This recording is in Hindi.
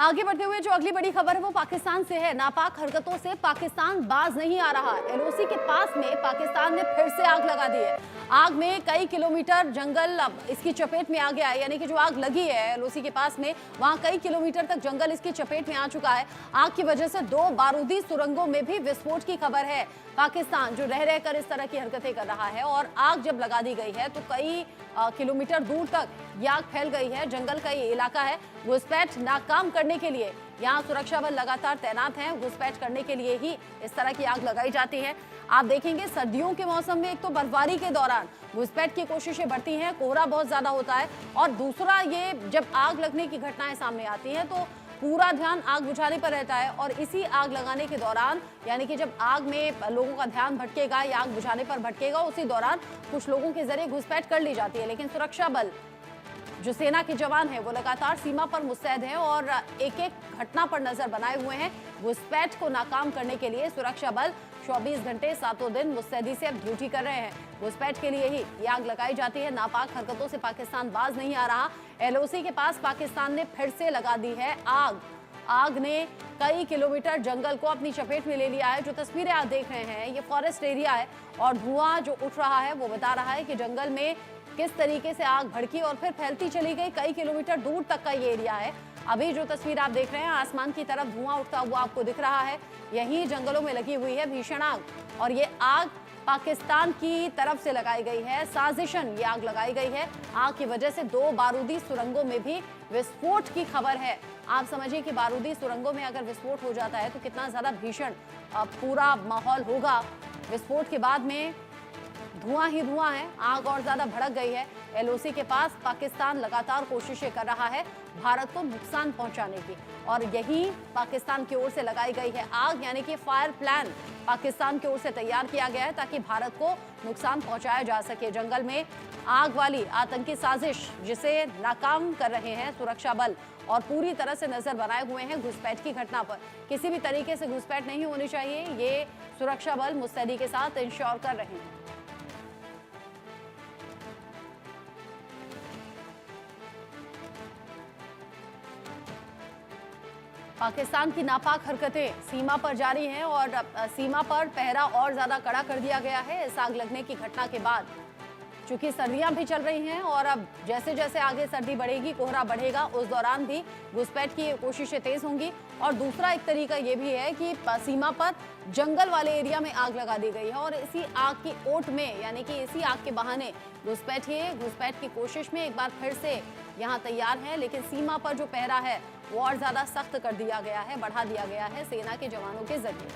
आगे बढ़ते हुए जो अगली बड़ी खबर है वो पाकिस्तान से है। नापाक हरकतों से पाकिस्तान बाज नहीं आ रहा। एलओसी के पास में पाकिस्तान ने फिर से आग लगा दी है। आग में कई किलोमीटर जंगल अब इसकी चपेट में आ गया है, यानी कि जो आग लगी है एलओसी के पास में वहां कई किलोमीटर तक जंगल इसकी चपेट में आ चुका है। आग की वजह से 2 बारूदी सुरंगों में भी विस्फोट की खबर है। पाकिस्तान जो रह रहकर इस तरह की हरकतें कर रहा है और आग जब लगा दी गई है तो कई किलोमीटर दूर तक ये आग फैल गई है। जंगल का ये इलाका है। घुसपैठ नाकाम करने के लिए यहाँ सुरक्षा बल लगातार तैनात हैं। घुसपैठ करने के लिए ही इस तरह की आग लगाई जाती है। आप देखेंगे सर्दियों के मौसम में एक तो बर्फबारी के दौरान घुसपैठ की कोशिशें बढ़ती हैं, कोहरा बहुत ज्यादा होता है, और दूसरा ये जब आग लगने की घटनाएं सामने आती हैं तो पूरा ध्यान आग बुझाने पर रहता है। और इसी आग लगाने के दौरान, यानी कि जब आग में लोगों का ध्यान भटकेगा या आग बुझाने पर भटकेगा, उसी दौरान कुछ लोगों के जरिए घुसपैठ कर ली जाती है। लेकिन सुरक्षा बल जो सेना के जवान हैं वो लगातार सीमा पर मुस्तैद हैं और एक एक घटना पर नजर बनाए हुए हैं। घुसपैठ को नाकाम करने के लिए सुरक्षा बल 24 घंटे 7 दिन मुस्तैदी से अब ड्यूटी कर रहे हैं। घुसपैठ के लिए ही ये आग लगाई जाती है। नापाक हरकतों से पाकिस्तान बाज नहीं आ रहा। एलओसी के पास पाकिस्तान ने फिर से लगा दी है आग। आग ने कई किलोमीटर जंगल को अपनी चपेट में ले लिया है। जो तस्वीरें आप देख रहे हैं ये फॉरेस्ट एरिया है और धुआं जो उठ रहा है वो बता रहा है कि जंगल में किस तरीके से आग भड़की और फिर फैलती चली गई। कई किलोमीटर दूर तक का ये एरिया है। अभी जो तस्वीर आप देख रहे हैं आसमान की तरफ धुआं उठता हुआ आपको दिख रहा है। यहीं जंगलों में लगी हुई है भीषण आग और ये आग पाकिस्तान की तरफ से लगाई गई है। साजिशन ये आग लगाई गई है। आग की वजह से 2 बारूदी सुरंगों में भी विस्फोट की खबर है। आप समझिए कि बारूदी सुरंगों में अगर विस्फोट हो जाता है तो कितना ज्यादा भीषण पूरा माहौल होगा। विस्फोट के बाद में धुआं ही धुआं है। आग और ज्यादा भड़क गई है। एलओसी के पास पाकिस्तान लगातार कोशिशें कर रहा है भारत को नुकसान पहुंचाने की, और यही पाकिस्तान की ओर से लगाई गई है आग, यानी कि फायर प्लान पाकिस्तान की ओर से तैयार किया गया है ताकि भारत को नुकसान पहुंचाया जा सके। जंगल में आग वाली आतंकी साजिश जिसे नाकाम कर रहे हैं सुरक्षा बल और पूरी तरह से नजर बनाए हुए हैं घुसपैठ की घटना पर। किसी भी तरीके से घुसपैठ नहीं होनी चाहिए, ये सुरक्षा बल मुस्तैदी के साथ इंश्योर कर रहे हैं। पाकिस्तान की नापाक हरकतें सीमा पर जारी हैं और सीमा पर पहरा और ज्यादा कड़ा कर दिया गया है इस आग लगने की घटना के बाद। चूंकि सर्दियां भी चल रही हैं और अब जैसे जैसे आगे सर्दी बढ़ेगी, कोहरा बढ़ेगा, उस दौरान भी घुसपैठ की कोशिशें तेज होंगी। और दूसरा एक तरीका ये भी है कि सीमा पर जंगल वाले एरिया में आग लगा दी गई है और इसी आग की ओट में, यानी कि इसी आग के बहाने घुसपैठ की कोशिश में एक बार फिर से यहाँ तैयार है। लेकिन सीमा पर जो पहरा है वो और ज्यादा सख्त कर दिया गया है, बढ़ा दिया गया है सेना के जवानों के जरिए।